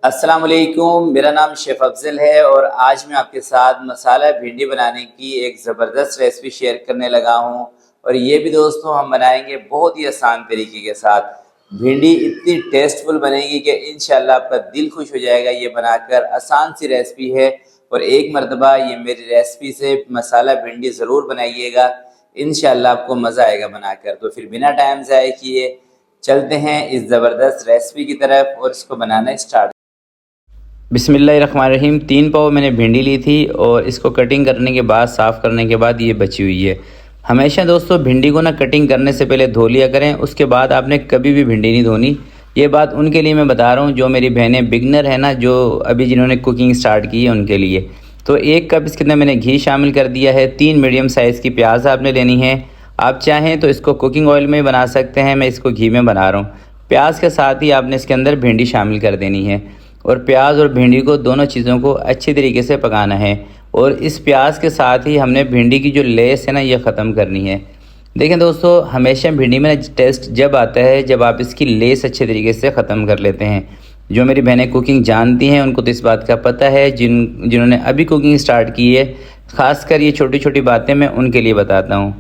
अस्सलाम वालेकुम, मेरा नाम शेफ़ अफ़ज़ल है और आज मैं आपके साथ मसाला भिंडी बनाने की एक ज़बरदस्त रेसिपी शेयर करने लगा हूँ। और ये भी दोस्तों हम बनाएंगे बहुत ही आसान तरीके के साथ। भिंडी इतनी टेस्टफुल बनेगी कि इंशाल्लाह आपका दिल खुश हो जाएगा ये बनाकर। आसान सी रेसिपी है और एक मरतबा ये मेरी रेसिपी से मसाला भिंडी ज़रूर बनाइएगा, इंशाल्लाह आपको मज़ा आएगा बनाकर। तो फिर बिना टाइम ज़ाय किए चलते हैं इस ज़बरदस्त रेसिपी की तरफ और इसको बनाना स्टार्ट। बिस्मिल्लाहिर्रहमानिर्रहीम। 3 पाव मैंने भिंडी ली थी और इसको कटिंग करने के बाद, साफ़ करने के बाद ये बची हुई है। हमेशा दोस्तों भिंडी को ना कटिंग करने से पहले धो लिया करें, उसके बाद आपने कभी भी भिंडी नहीं धोनी। ये बात उनके लिए मैं बता रहा हूँ जो मेरी बहनें बिगनर है ना, जो अभी जिन्होंने कुकिंग स्टार्ट की है उनके लिए। तो 1 कप इसके अंदर मैंने घी शामिल कर दिया है। 3 मीडियम साइज़ की प्याज आपने लेनी है। आप चाहें तो इसको कुकिंग ऑयल में बना सकते हैं, मैं इसको घी में बना रहा हूँ। प्याज के साथ ही आपने इसके अंदर भिंडी शामिल कर देनी है और प्याज और भिंडी को दोनों चीज़ों को अच्छी तरीके से पकाना है। और इस प्याज के साथ ही हमने भिंडी की जो लेस है ना, ये ख़त्म करनी है। देखें दोस्तों, हमेशा भिंडी में टेस्ट जब आता है जब आप इसकी लेस अच्छे तरीके से ख़त्म कर लेते हैं। जो मेरी बहनें कुकिंग जानती हैं उनको तो इस बात का पता है। जिन्होंने अभी कुकिंग स्टार्ट की है, ख़ासकर ये छोटी छोटी बातें मैं उनके लिए बताता हूँ।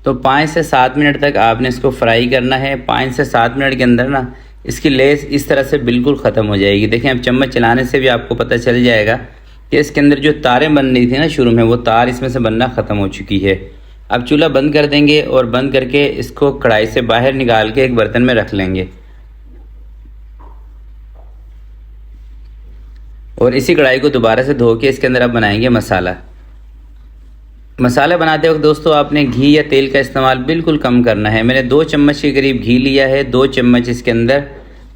तो 5 से 7 मिनट तक आपने इसको फ्राई करना है। 5 से 7 मिनट के अंदर ना इसकी लेस इस तरह से बिल्कुल ख़त्म हो जाएगी। देखें, अब चम्मच चलाने से भी आपको पता चल जाएगा कि इसके अंदर जो तारें बन रही थी ना शुरू में, वो तार इसमें से बनना ख़त्म हो चुकी है। अब चूल्हा बंद कर देंगे और बंद करके इसको कढ़ाई से बाहर निकाल के एक बर्तन में रख लेंगे। और इसी कढ़ाई को दोबारा से धो के इसके अंदर अब बनाएंगे मसाला। मसाला बनाते वक्त दोस्तों आपने घी या तेल का इस्तेमाल बिल्कुल कम करना है। मैंने 2 चम्मच के करीब घी लिया है। 2 चम्मच इसके अंदर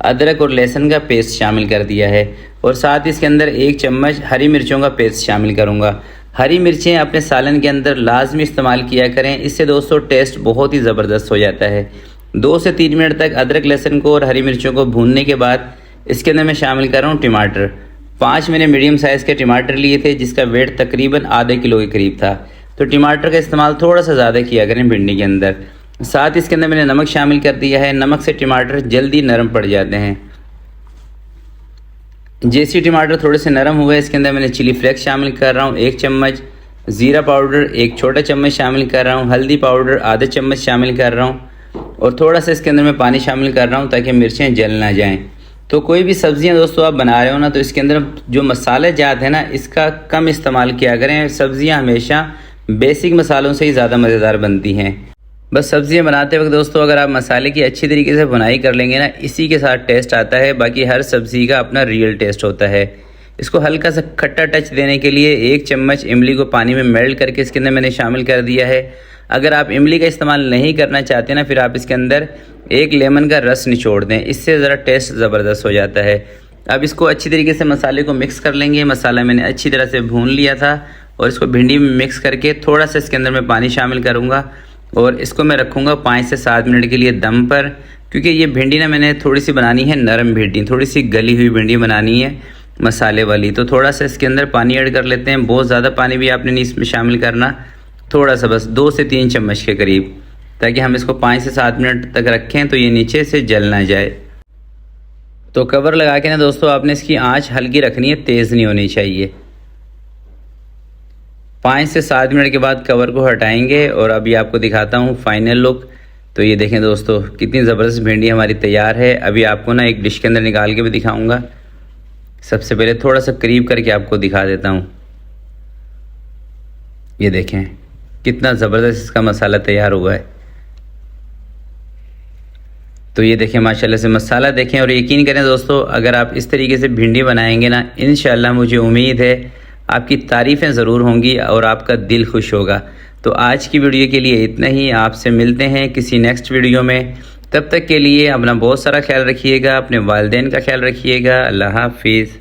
अदरक और लहसुन का पेस्ट शामिल कर दिया है और साथ ही इसके अंदर 1 चम्मच हरी मिर्चों का पेस्ट शामिल करूँगा। हरी मिर्चें अपने सालन के अंदर लाजमी इस्तेमाल किया करें, इससे दोस्तों टेस्ट बहुत ही ज़बरदस्त हो जाता है। 2 से 3 मिनट तक अदरक लहसुन को और हरी मिर्चों को भूनने के बाद इसके अंदर मैं शामिल कर रहा हूँ टमाटर। 5 मैंने मीडियम साइज़ के टमाटर लिए थे जिसका वेट तकरीबन आधे किलो के करीब था। तो टमाटर का इस्तेमाल थोड़ा सा ज़्यादा किया करें भिंडी के अंदर। साथ इसके अंदर मैंने नमक शामिल कर दिया है। नमक से टमाटर जल्दी नरम पड़ जाते हैं। जैसे टमाटर थोड़े से नरम हुए, इसके अंदर मैंने चिली फ्लेक्स शामिल कर रहा हूँ 1 चम्मच, ज़ीरा पाउडर 1 छोटा चम्मच शामिल कर रहा हूँ, हल्दी पाउडर आधा चम्मच शामिल कर रहा हूँ और थोड़ा सा इसके अंदर मैं पानी शामिल कर रहा हूँ ताकि मिर्चें जल ना जाएँ। तो कोई भी सब्ज़ियाँ दोस्तों आप बना रहे हो ना, तो इसके अंदर जो मसाले जात है ना, इसका कम इस्तेमाल किया करें। सब्ज़ियाँ हमेशा बेसिक मसालों से ही ज़्यादा मज़ेदार बनती हैं। बस सब्ज़ियाँ बनाते वक्त दोस्तों अगर आप मसाले की अच्छी तरीके से भुनाई कर लेंगे ना, इसी के साथ टेस्ट आता है। बाकी हर सब्ज़ी का अपना रियल टेस्ट होता है। इसको हल्का सा खट्टा टच देने के लिए 1 चम्मच इमली को पानी में मेल्ट करके इसके अंदर मैंने शामिल कर दिया है। अगर आप इमली का इस्तेमाल नहीं करना चाहते ना, फिर आप इसके अंदर 1 लेमन का रस निचोड़ दें, इससे ज़रा टेस्ट ज़बरदस्त हो जाता है। अब इसको अच्छी तरीके से मसाले को मिक्स कर लेंगे। मसाला मैंने अच्छी तरह से भून लिया था और इसको भिंडी में मिक्स करके थोड़ा सा इसके अंदर मैं पानी शामिल करूँगा और इसको मैं रखूँगा 5 से 7 मिनट के लिए दम पर। क्योंकि ये भिंडी ना मैंने थोड़ी सी बनानी है नरम भिंडी, थोड़ी सी गली हुई भिंडी बनानी है मसाले वाली। तो थोड़ा सा इसके अंदर पानी ऐड कर लेते हैं। बहुत ज़्यादा पानी भी आपने नहीं इसमें शामिल करना, थोड़ा सा बस 2 से 3 चम्मच के करीब, ताकि हम इसको 5 से 7 मिनट तक रखें तो ये नीचे से जल ना जाए। तो कवर लगा के ना दोस्तों आपने इसकी आँच हल्की रखनी है, तेज़ नहीं होनी चाहिए। 5 से 7 मिनट के बाद कवर को हटाएंगे और अभी आपको दिखाता हूँ फाइनल लुक। तो ये देखें दोस्तों, कितनी ज़बरदस्त भिंडी हमारी तैयार है। अभी आपको ना एक डिश के अंदर निकाल के भी दिखाऊंगा। सबसे पहले थोड़ा सा करीब करके आपको दिखा देता हूँ। ये देखें कितना ज़बरदस्त इसका मसाला तैयार हुआ है। तो ये देखें माशाल्लाह से मसाला देखें और यकीन करें दोस्तों, अगर आप इस तरीके से भिंडी बनाएंगे ना, इंशाल्लाह मुझे उम्मीद है आपकी तारीफ़ें ज़रूर होंगी और आपका दिल खुश होगा। तो आज की वीडियो के लिए इतना ही। आपसे मिलते हैं किसी नेक्स्ट वीडियो में। तब तक के लिए अपना बहुत सारा ख्याल रखिएगा, अपने वालिदैन का ख्याल रखिएगा। अल्लाह हाफिज़।